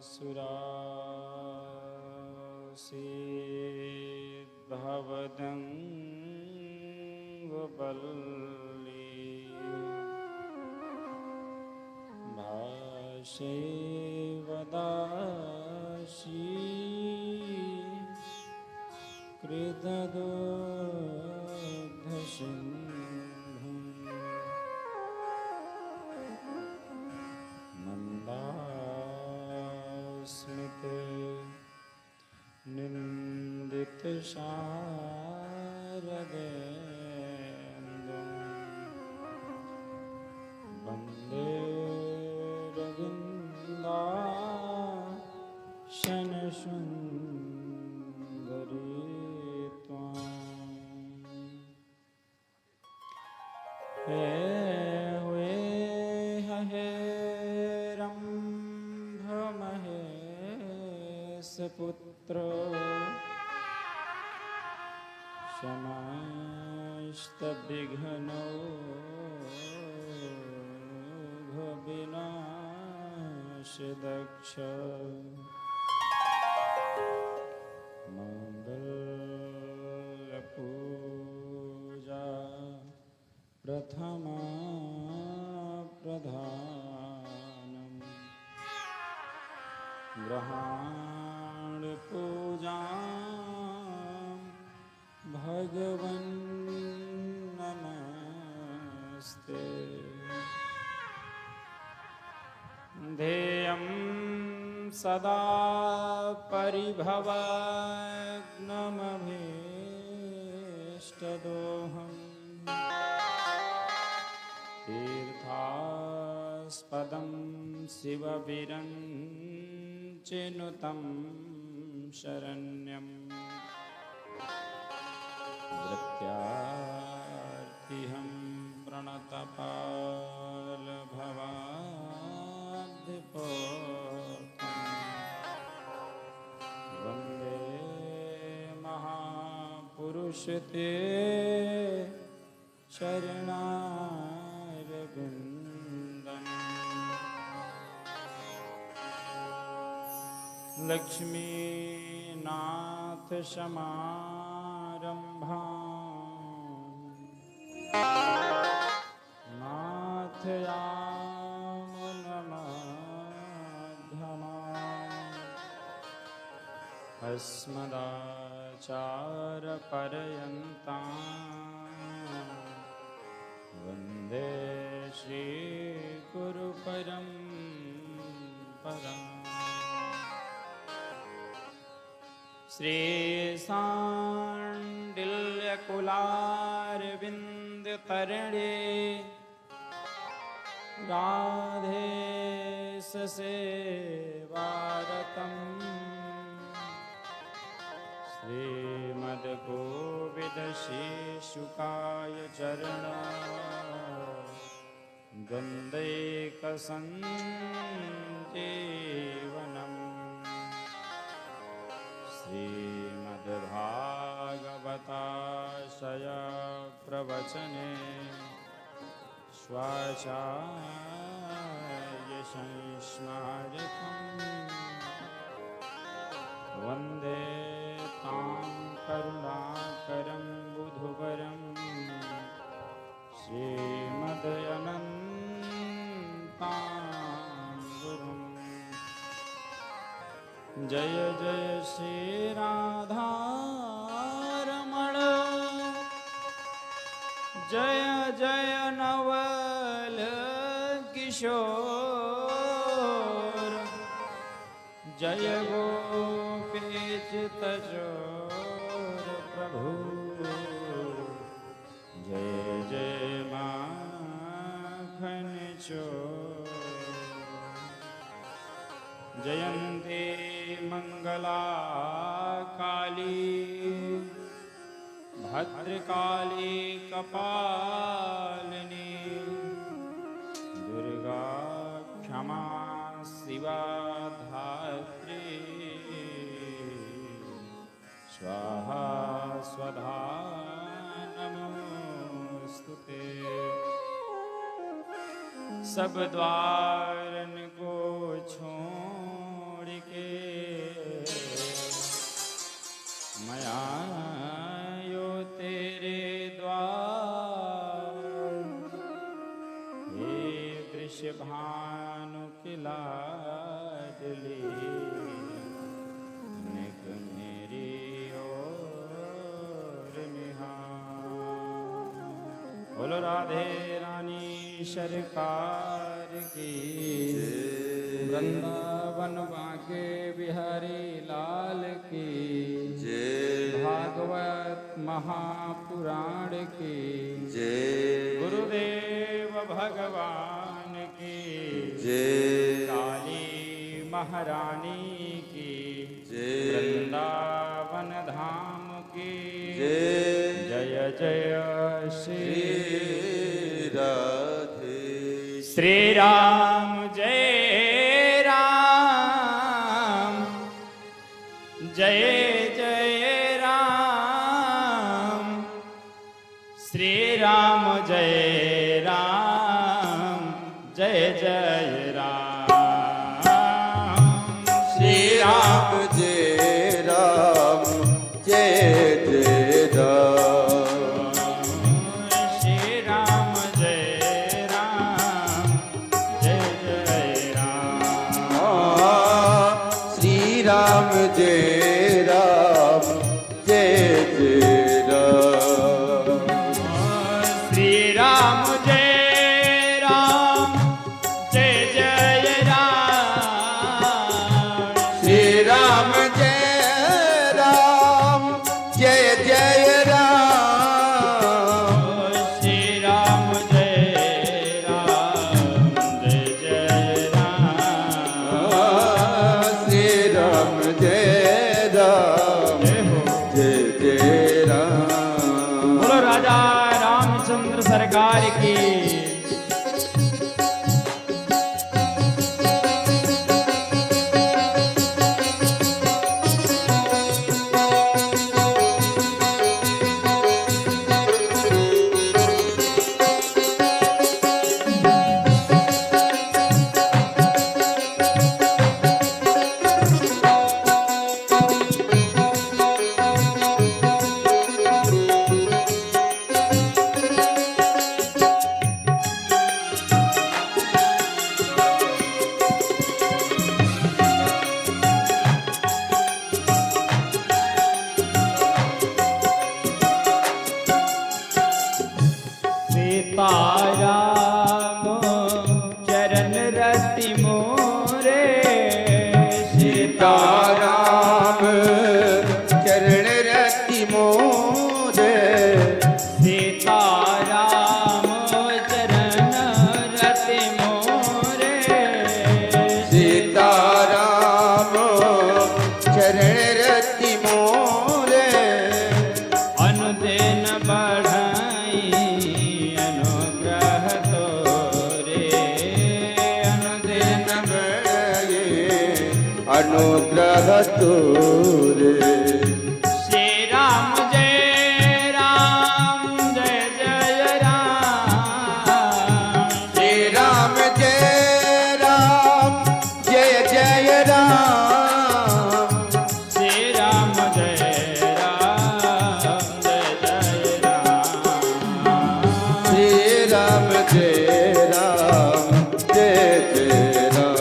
सुरासीद्भवदङ्गपल्ली भाषैवदाशी कृतदोग्धसिन्धुम् मन्दास्मिते निन्दितशारदेन्दुं वन्दे रविन्दाशनसुन्दरी त्वाम्। हे वे हे रम्भमहेशपुत्र समस्तविघ्नौघविनाशदक्ष मङ्गलपूजा प्रथमा प्रधानम् ग्रहाणपूजा भगवन् नमस्ते। ध्येयं सदा परिभवग्नमभीष्टदोहम् तीर्थास्पदं शिवविरञ्चिनुतं शरण्यम् वृत्यार्थिहं प्रणतपालभवाब्धिपोतम् वन्दे महापुरुषते चरणारविन्दम्। लक्ष्मीनाथसमारम्भाम् नाथयामुनमध्यमाम् अस्मदाचार्यपर्यन्ताम् वन्दे श्रीगुरुपरम्पराम्। श्रीसाण्डिल्यकुलारविन्दतरणे राधेशसेवारतम् श्रीमद्गोविदशेषुकाय चरणा गन्धैकसञ्जीवनम् श्रीमद्भागवताशय प्रवचने स्वाचार्यसंस्मारकम् वन्दे तां करुणाकरं बुधुवरं श्रीमदनन्तां गुरुम्। जय जय श्री राधारमण जय जय नवल किशोर जय गोपीचितचोर प्रभु जय जय माखन चोर। जयन्ती मंगला काली भद्रकाली कपालिनी दुर्गा क्षमा शिवा धात्री स्वाहा स्वधा नमोस्तुते। सब द्वारन को छोड़ लाडली निक मेरी ओर निहार। बोलो राधे रानी सरकार की, वृंदावन बांके बिहारी लाल की, भागवत महापुराण की, गुरुदेव भगवान की, काली महारानी की, वृंदावन धाम की, जय जय श्री राधे। श्री राम जय राम, जय जय राम, श्री राम जय राम, जय जय राम, श्री राम जय राम, जय जय राम, श्री राम जय राम, जय जय राम, श्री राम जय राम, जय जय राम, श्री राम जय राम, जय जय राम, श्री राम जय राम, जय जय राम, श्री राम जय राम, जय जय राम, श्री राम जय राम, जय जय राम। बोलो राजा रामचंद्र सरकार की। सीताराम चरण रति मोरे, सीताराम चरण रति मोरे, सीताराम चरण रति मोरे, सीताराम चरण रति मोरे, अनुदिन बढ़ाई अनुग्रह तोरे, अनुदिन अनुग्रह तोरे। श्री राम जय राम, जय जय राम, श्री राम जय राम, जय जय राम, श्री राम जय राम, जय जय राम, श्री राम जय राम, जय जय राम।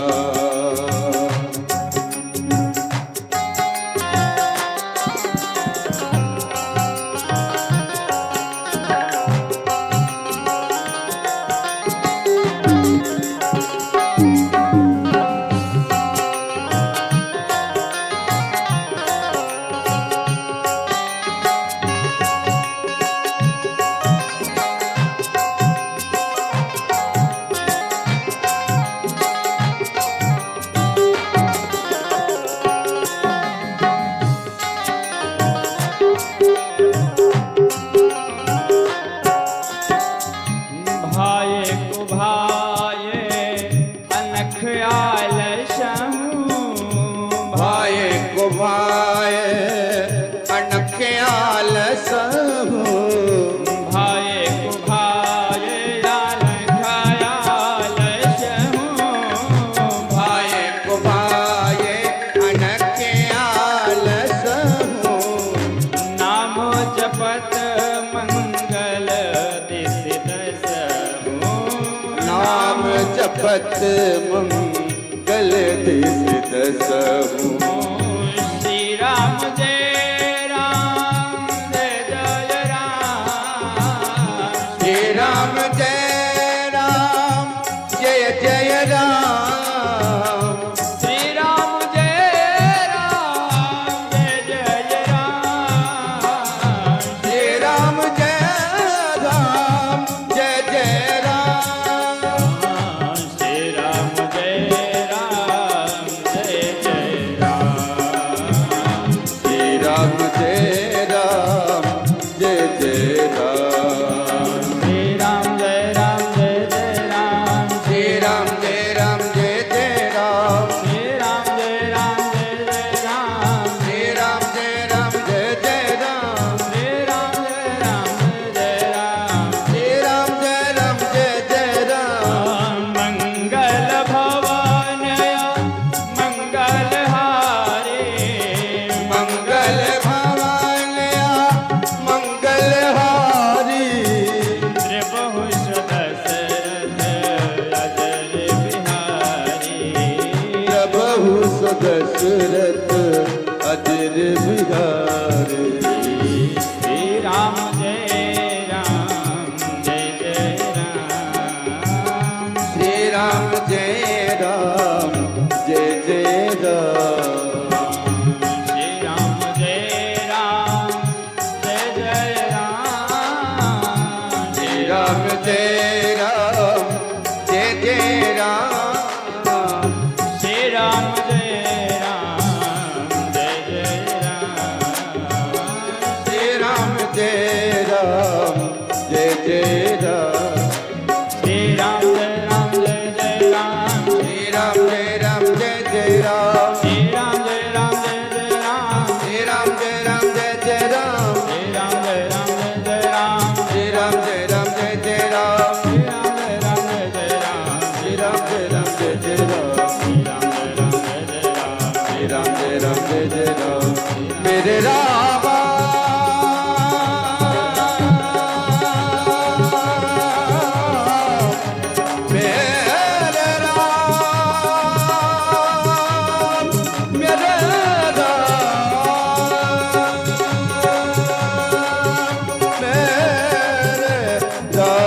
जपत मंगल दिस दसहु। श्री राम जय राम जय जय राम। श्री राम जय राम जय जय राम। श्री राम जय राम जय जय राम। श्री राम जय राम जय जय राम। श्री राम जय राम जय जय राम। श्री राम जय राम जय जय राम। श्री राम जय राम जय जय राम। श्री राम जय राम जय जय राम। श्री राम जय राम जय जय राम। श्री राम जय राम जय जय राम। श्री राम जय राम जय जय राम। श्री राम जय राम जय जय राम। मंगल भवन मंगल हारे। मंगल भवानया मंगल हारी। त्रिभुवन दशरथ अजर बिहारी। प्रभु दशरथ अजर बिहारी। श्री राम जय राम जय जय राम। श्री राम जय राम जय जय राम। श्री राम जय राम जय जय राम। श्री राम जय राम जय जय राम। श्री राम जय राम जय जय राम। श्री राम जय राम जय जय राम। श्री राम जय राम जय जय राम। श्री राम जय राम जय जय राम। श्री राम जय राम जय जय राम। श्री राम जय राम जय जय राम। श्री राम जय राम जय जय राम। श्री राम जय राम जय जय राम। श्री राम जय राम जय जय राम। श्री राम जय राम जय जय राम। श्री राम जय राम जय जय राम। श्री राम जय राम जय जय राम। मेरे रामा मेरे राम मेरे राम मेरे राम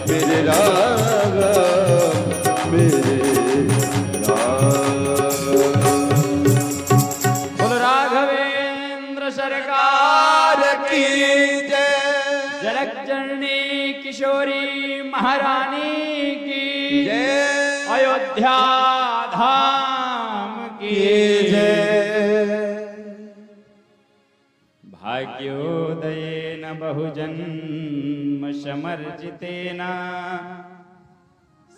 मेरे राम मेरे बोल राघवेंद्र सरकार की जय। जनक जननी किशोरी महारानी की जय। अयोध्या धाम की जय। भाग्योदयेन बहुजन्म समर्जितेन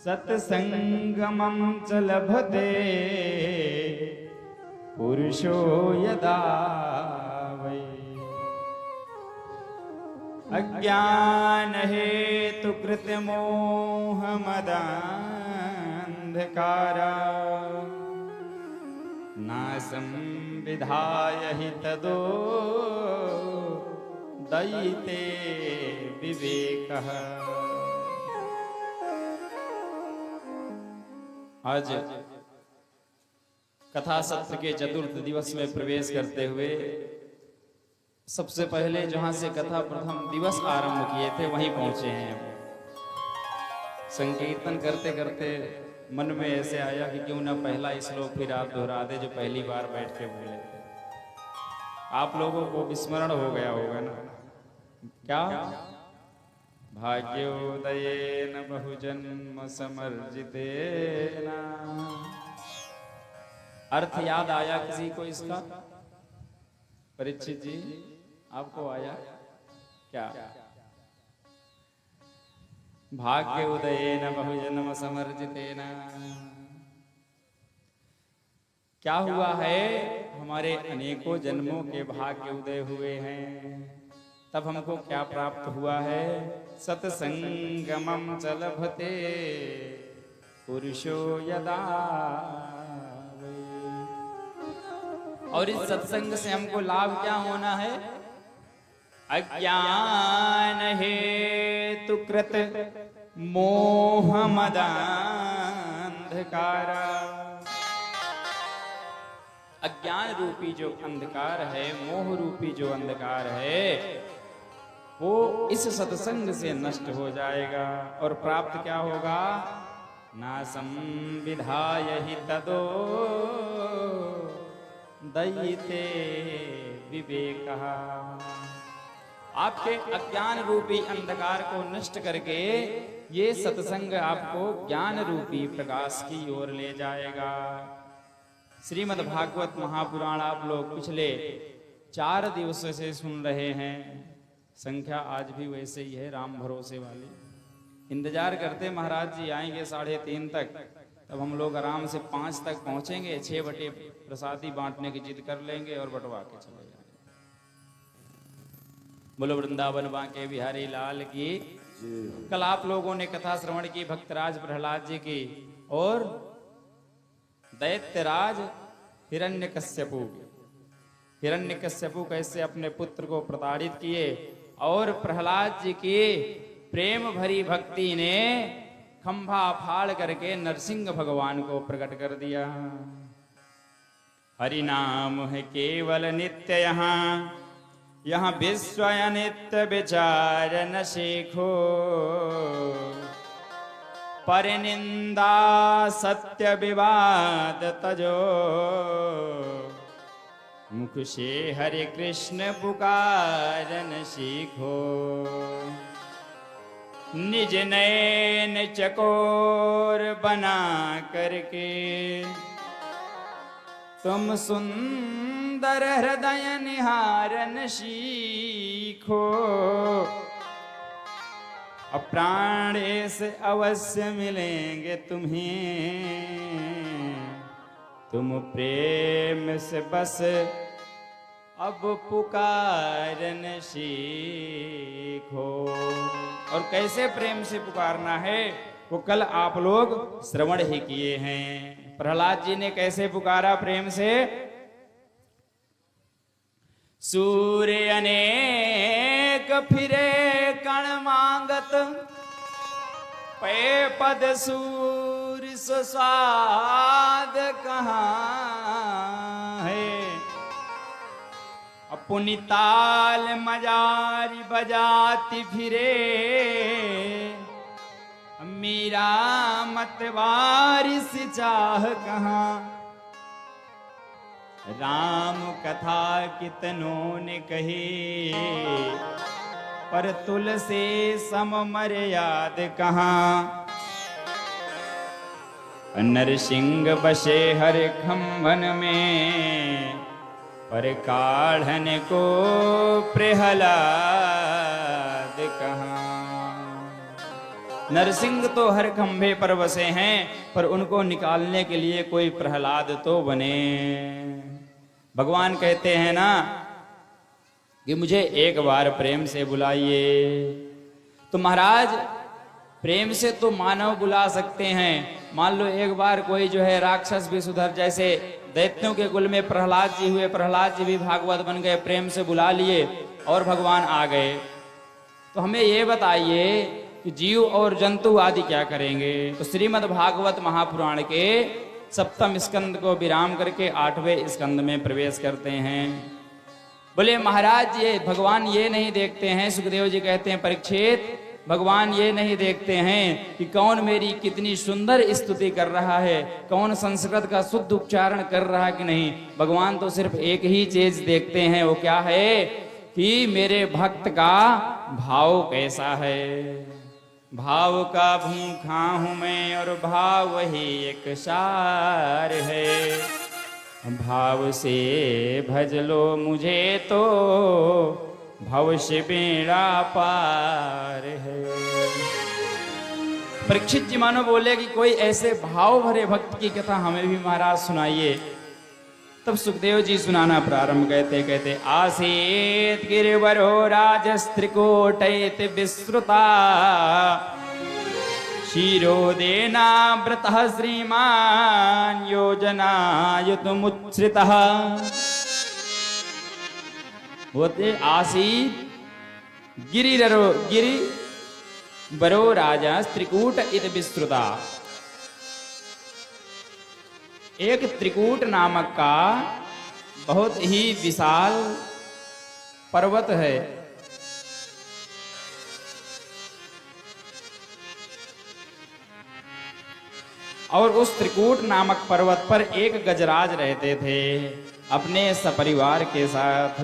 सत्संगमं च लभते पुरुषो यदा वै। अज्ञान हेतु कृत मोह मदान्धकारा नासं विधाय हि तदो दयिते विवेकः। आज कथा सत्र के चतुर्थ दिवस में प्रवेश करते हुए सबसे पहले जहां से कथा प्रथम दिवस आरंभ किए थे वहीं पहुंचे हैं। संकीर्तन करते करते मन में ऐसे आया कि क्यों ना पहला श्लोक फिर आप दोहरा दे जो पहली बार बैठ के बोले थे। आप लोगों को विस्मरण हो गया होगा ना। क्या? भाग्योदयेन बहुजन्म समर्जितेन। अर्थ याद आया किसी को इसका? परीक्षित जी आपको आया क्या? भाग्य उदयेन बहुजन्म समर्जितेन। क्या हुआ है? हमारे अनेकों जन्मों के भाग्य उदय हुए हैं, तब हमको क्या प्राप्त हुआ है? सत्संगमं च लभते पुरुषो यदा वै। और इस सत्संग से हमको लाभ क्या होना है? अज्ञान हेतु कृत मोह मदान्धकारा। अंधकार। अज्ञान रूपी जो अंधकार है, मोह रूपी जो अंधकार है, वो इस सत्संग से नष्ट हो जाएगा और प्राप्त क्या होगा? नासं विधाय हि तदो दयिते विवेकः। आपके अज्ञान रूपी अंधकार को नष्ट करके ये सत्संग आपको ज्ञान रूपी प्रकाश की ओर ले जाएगा। श्रीमद् भागवत महापुराण आप लोग पिछले 4 दिवसों से सुन रहे हैं। संख्या आज भी वैसे ही है, राम भरोसे वाली। इंतजार करते महाराज जी आएंगे 3:30 तक, तब हम लोग आराम से 5 तक पहुंचेंगे। 6 बटे प्रसादी बांटने की जिद कर लेंगे और बंटवा के चले जाएंगे। बोलो वृंदावन बांके बिहारी लाल की। कल आप लोगों ने कथा श्रवण की भक्तराज प्रहलाद जी की और दैत्यराज हिरण्यकश्यपु। हिरण्यकश्यपु कैसे अपने पुत्र को प्रताड़ित किए और प्रहलाद जी की प्रेम भरी भक्ति ने खंभा फाड़ करके नरसिंह भगवान को प्रकट कर दिया। हरि नाम है केवल नित्य, यहाँ विश्व नित्य विचार न सीखो। पर निंदा सत्य विवाद तजो, मुख से हरे कृष्ण पुकारन सीखो। निज नयन चकोर बना करके तुम सुंदर हृदय निहारन सीखो। प्राण से अवश्य मिलेंगे तुम्हें, तुम प्रेम से बस अब पुकारन सीखो। और कैसे प्रेम से पुकारना है वो कल आप लोग श्रवण ही किए हैं। प्रहलाद जी ने कैसे पुकारा प्रेम से? सूर्य अनेक फिरे कण मांगत, पे पद सूर्य स्वाद कहाँ है। अपनी ताल मजारी बजाती फिरे, मीरा मतवारी सी चाह कहाँ। राम कथा कितनों ने कही, पर तुलसी सम मर्याद कहाँ। नरसिंह बसे हर खंभन में, पर काढ़न को प्रहलाद कहाँ। नरसिंह तो हर खंभे पर बसे हैं, पर उनको निकालने के लिए कोई प्रहलाद तो बने। भगवान कहते हैं ना कि मुझे एक बार प्रेम से बुलाइए। तो महाराज प्रेम से तो मानव बुला सकते हैं। मान लो एक बार कोई जो है राक्षस भी सुधर, जैसे दैत्यों के कुल में प्रहलाद जी हुए, प्रहलाद जी भी भागवत बन गए, प्रेम से बुला लिए और भगवान आ गए। तो हमें ये बताइए कि जीव और जंतु आदि क्या करेंगे? तो श्रीमद् भागवत महापुराण के 7वें स्कंद को विराम करके 8वें स्कंद में प्रवेश करते हैं। बोले महाराज ये भगवान ये नहीं देखते हैं, सुखदेव जी कहते हैं परीक्षित भगवान ये नहीं देखते हैं कि कौन मेरी कितनी सुंदर स्तुति कर रहा है, कौन संस्कृत का शुद्ध उच्चारण कर रहा है कि नहीं। भगवान तो सिर्फ एक ही चीज देखते हैं, वो क्या है कि मेरे भक्त का भाव कैसा है। भाव का भूखा हूं मैं और भाव ही एक सार है। भाव से भज लो मुझे तो भवस्य बेड़ा पार है। परीक्षित जी मानो बोले कि कोई ऐसे भाव भरे भक्त की कथा हमें भी महाराज सुनाइए। तब सुखदेव जी सुनाना प्रारंभ कहते आसीत गिरिवरो राजस्त्रिकोटैत विस्तृता क्षीरोदेना व्रतः श्रीमान् योजनायुतमुच्छ्रितः। होते आसीत गिरिवरो राजा त्रिकूट इत विस्तृता। एक त्रिकूट नामक का बहुत ही विशाल पर्वत है। और उस त्रिकूट नामक पर्वत पर एक गजराज रहते थे अपने सपरिवार के साथ।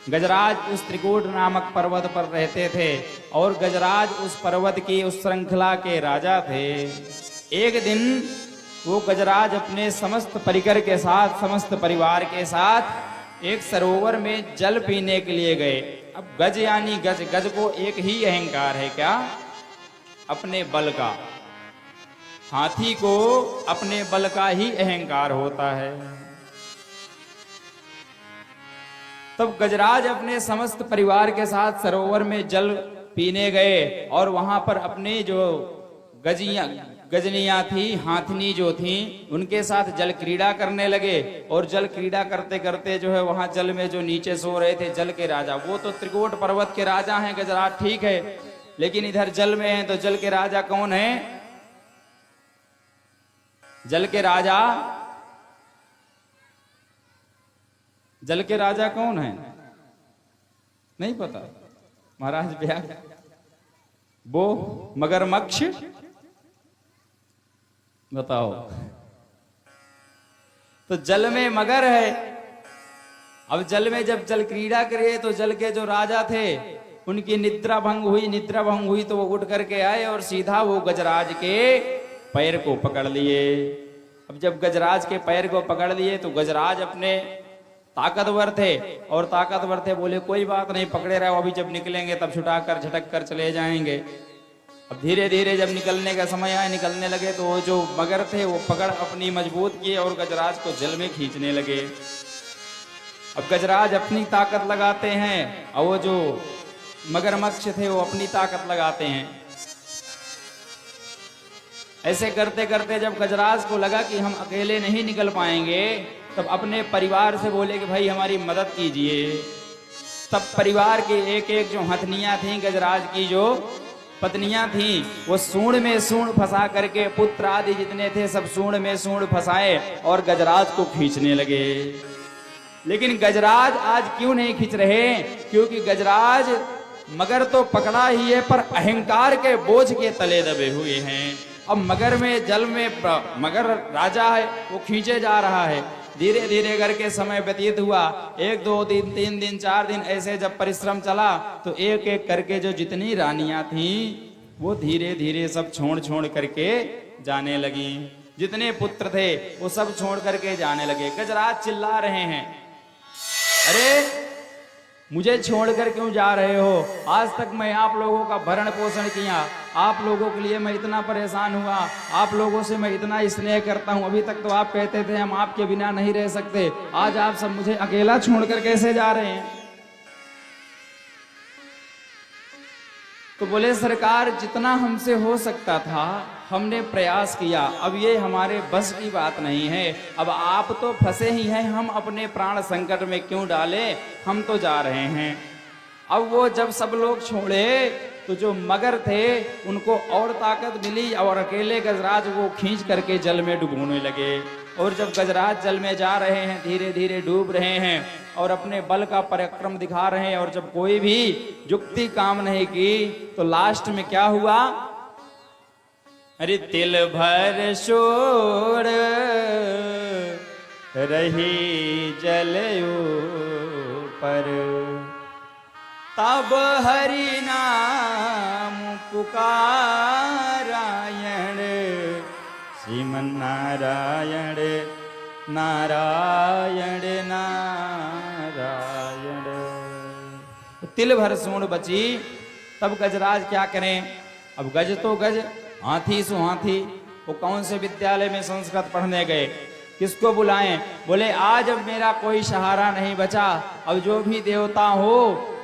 गजराज उस त्रिकूट नामक पर्वत पर रहते थे और गजराज उस पर्वत की उस श्रृंखला के राजा थे। एक दिन वो गजराज अपने समस्त परिकर के साथ, समस्त परिवार के साथ एक सरोवर में जल पीने के लिए गए। अब गज यानी गज, गज को एक ही अहंकार है, क्या? अपने बल का। हाथी को अपने बल का ही अहंकार होता है। तब गजराज अपने समस्त परिवार के साथ सरोवर में जल पीने गए और वहां पर अपने जो गजनियां थी, हाथनी जो थी, उनके साथ जल क्रीड़ा करने लगे। और जल क्रीड़ा करते करते जो है वहां जल में जो नीचे सो रहे थे जल के राजा, वो तो त्रिकूट पर्वत के राजा हैं गजराज, ठीक है, लेकिन इधर जल में हैं तो जल के राजा कौन है? जल के राजा, जल के राजा कौन है? नहीं पता महाराज ब्याह? वो मगरमच्छ, बताओ। तो जल में मगर है। अब जल में जब जल क्रीड़ा करे तो जल के जो राजा थे उनकी निद्रा भंग हुई तो वो उठ करके आए और सीधा वो गजराज के पैर को पकड़ लिए। अब जब गजराज के पैर को पकड़ लिए तो गजराज अपने ताकतवर थे और ताकतवर थे, बोले कोई बात नहीं, पकड़े रहो, अभी जब निकलेंगे तब छुटा कर झटक कर चले जाएंगे। अब धीरे धीरे जब निकलने का समय आया, निकलने लगे तो वो जो मगर थे वो पकड़ अपनी मजबूत किए और गजराज को जल में खींचने लगे। अब गजराज अपनी ताकत लगाते हैं और वो जो मगरमच्छ थे वो अपनी ताकत लगाते हैं। ऐसे करते करते जब गजराज को लगा कि हम अकेले नहीं निकल पाएंगे, तब अपने परिवार से बोले कि भाई हमारी मदद कीजिए। तब परिवार के एक एक जो हथनियां थी, गजराज की जो पत्नियां थी, वो सूंड में सूंड फंसा करके, पुत्र आदि जितने थे सब सूंड में सूंड फंसाए और गजराज को खींचने लगे। लेकिन गजराज आज क्यों नहीं खींच रहे? क्योंकि गजराज मगर तो पकड़ा ही है पर अहंकार के बोझ के तले दबे हुए हैं। अब मगर में, जल में मगर राजा है, वो खींचे जा रहा है। धीरे धीरे करके समय व्यतीत हुआ, 1 2 दिन 3 दिन 4 दिन ऐसे जब परिश्रम चला तो एक एक करके जो जितनी रानियां थीं वो धीरे धीरे सब छोड़ छोड़ करके जाने लगी। जितने पुत्र थे वो सब छोड़ करके जाने लगे। गजराज चिल्ला रहे हैं, अरे मुझे छोड़कर क्यों जा रहे हो? आज तक मैं आप लोगों का भरण पोषण किया, आप लोगों के लिए मैं इतना परेशान हुआ, आप लोगों से मैं इतना स्नेह करता हूं। अभी तक तो आप कहते थे हम आपके बिना नहीं रह सकते, आज आप सब मुझे अकेला छोड़कर कैसे जा रहे हैं? तो बोले सरकार जितना हमसे हो सकता था हमने प्रयास किया, अब ये हमारे बस की बात नहीं है। अब आप तो फंसे ही हैं, हम अपने प्राण संकट में क्यों डालें, हम तो जा रहे हैं। अब वो जब सब लोग छोड़े तो जो मगर थे उनको और ताकत मिली और अकेले गजराज वो खींच करके जल में डुबोने लगे। और जब गजराज जल में जा रहे हैं, धीरे धीरे डूब रहे हैं और अपने बल का पराक्रम दिखा रहे हैं, और जब कोई भी युक्ति काम नहीं की तो लास्ट में क्या हुआ? अरे तिल भर शोर रही जल ऊपर, तब हरि नाम पुकारायण, श्रीमन नारायण नारायण नारायण। तिल भर सूंड बची। तब गजराज क्या करें? अब गज तो गज, हाथी सो हाथी। वो कौन से विद्यालय में संस्कृत पढ़ने गए, किसको बुलाएं? बोले आज अब मेरा कोई सहारा नहीं बचा, अब जो भी देवता हो,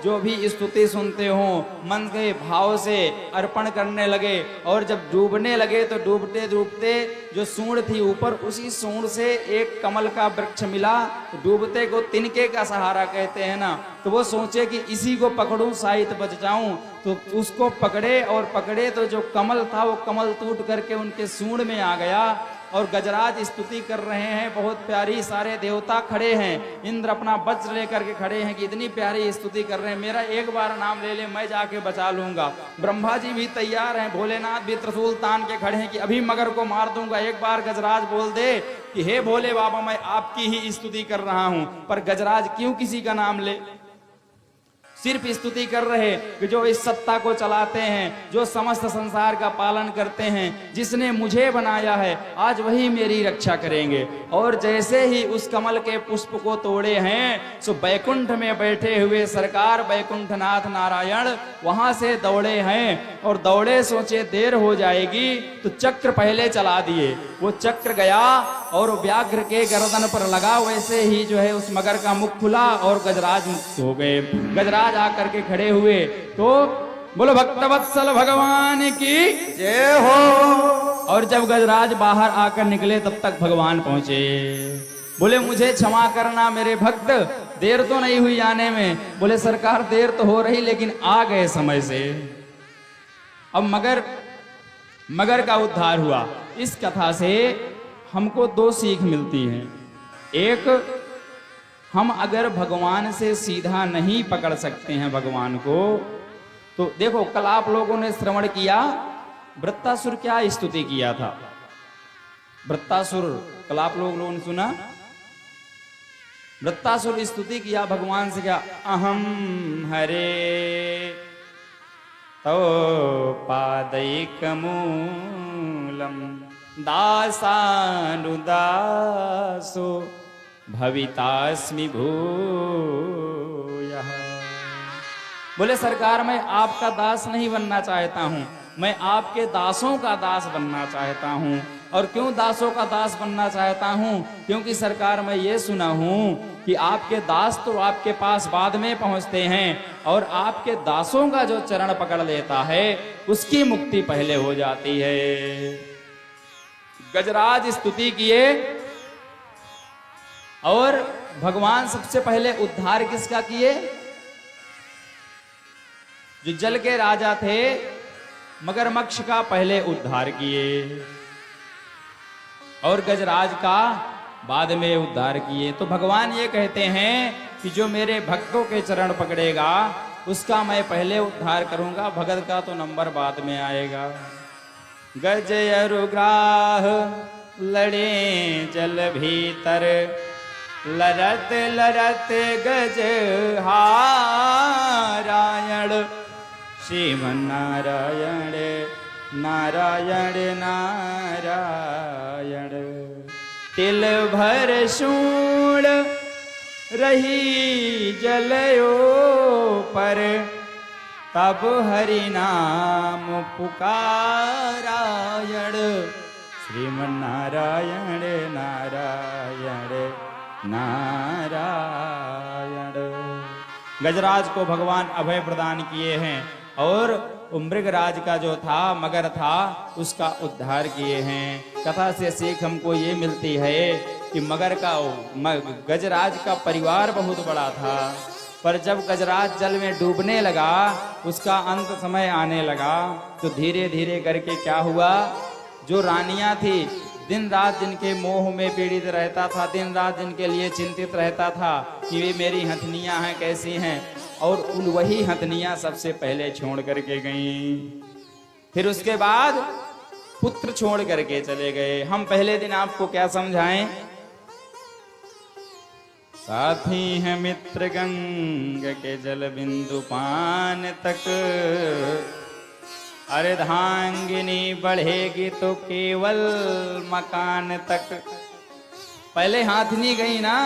जो भी स्तुति सुनते हो, मन के भाव से अर्पण करने लगे। और जब डूबने लगे तो डूबते डूबते जो सूंड थी ऊपर, उसी सूंड से एक कमल का वृक्ष मिला। तो डूबते को तिनके का सहारा कहते हैं ना, तो वो सोचे कि इसी को पकड़ूं शायद बच जाऊं। तो उसको पकड़े और पकड़े तो जो कमल था वो कमल टूट करके उनके सूंड में आ गया और गजराज स्तुति कर रहे हैं, बहुत प्यारी, सारे देवता खड़े हैं, इंद्र अपना वज्र लेकर के खड़े हैं कि इतनी प्यारी स्तुति कर रहे हैं, मेरा एक बार नाम ले ले मैं जाके बचा लूंगा। ब्रह्मा जी भी तैयार हैं, भोलेनाथ भी त्रिशूल तान के खड़े हैं कि अभी मगर को मार दूंगा, एक बार गजराज बोल दे कि हे भोले बाबा मैं आपकी ही स्तुति कर रहा हूं। पर गजराज क्यों किसी का नाम ले, सिर्फ स्तुति कर रहे कि जो इस सत्ता को चलाते हैं, जो समस्त संसार का पालन करते हैं, जिसने मुझे बनाया है आज वही मेरी रक्षा करेंगे। और जैसे ही उस कमल के पुष्प को तोड़े हैं सो बैकुंठ में बैठे हुए सरकार बैकुंठनाथ नारायण वहां से दौड़े हैं और दौड़े, सोचे देर हो जाएगी तो चक्र पहले चला दिए। वो चक्र गया और व्याघ्र के गर्दन पर लगा, वैसे ही जो है उस मगर का मुख खुला और गजराज मुक्त हो गए। गजराज आकर के खड़े हुए तो बोलो भक्तवत्सल भगवान की जय हो। और जब गजराज बाहर आकर निकले तब तक भगवान पहुंचे। बोले मुझे क्षमा करना मेरे भक्त, देर तो नहीं हुई आने में। बोले सरकार देर तो हो रही लेकिन आ गए समय से। अब मगर का उद्धार हुआ। इस कथा से हमको दो सीख मिलती हैं। एक, हम अगर भगवान से सीधा नहीं पकड़ सकते हैं भगवान को, तो देखो कल आप लोगों ने श्रवण किया वृत्तासुर क्या स्तुति किया था। वृत्तासुर कल आप लोगों ने सुना, वृत्तासुर स्तुति किया भगवान से, क्या अहम हरे तो पादैकमूलम दासानुदासो भवितास्मि भूयः। बोले सरकार मैं आपका दास नहीं बनना चाहता हूं, मैं आपके दासों का दास बनना चाहता हूं। और क्यों दासों का दास बनना चाहता हूं? क्योंकि सरकार मैं ये सुना हूं कि आपके दास तो आपके पास बाद में पहुंचते हैं और आपके दासों का जो चरण पकड़ लेता है उसकी मुक्ति पहले हो जाती है। गजराज स्तुति किए और भगवान सबसे पहले उद्धार किसका किए? जो जल के राजा थे मगरमच्छ का पहले उद्धार किए और गजराज का बाद में उद्धार किए। तो भगवान ये कहते हैं कि जो मेरे भक्तों के चरण पकड़ेगा उसका मैं पहले उद्धार करूंगा, भगत का तो नंबर बाद में आएगा। गज अरुग्राह लड़े जल भीतर, लरत लरत गज हारायण, श्रीमन्नारायण नारायण नारायण। तिल भर सूण रही जलयो पर, तब हरि नाम पुकारायण, श्रीमन्नारायण नारायण नारायण। गजराज को भगवान अभय प्रदान किए हैं और मृगराज का जो था मगर था उसका उद्धार किए हैं। कथा से सीख हमको ये मिलती है कि गजराज का परिवार बहुत बड़ा था, पर जब गजराज जल में डूबने लगा, उसका अंत समय आने लगा, तो धीरे धीरे करके क्या हुआ, जो रानियां थी दिन रात जिनके मोह में पीड़ित रहता था, दिन रात जिनके लिए चिंतित रहता था कि वे मेरी हथनियां हैं कैसी हैं, और उन वही हथनियां सबसे पहले छोड़ करके गईं। फिर उसके बाद पुत्र छोड़ करके चले गए। हम पहले दिन आपको क्या समझाएं? साथी है मित्र गंग के जल बिंदु पान तक, अर्धांगिनी बढ़ेगी तो केवल मकान तक। पहले हाथनी गई ना,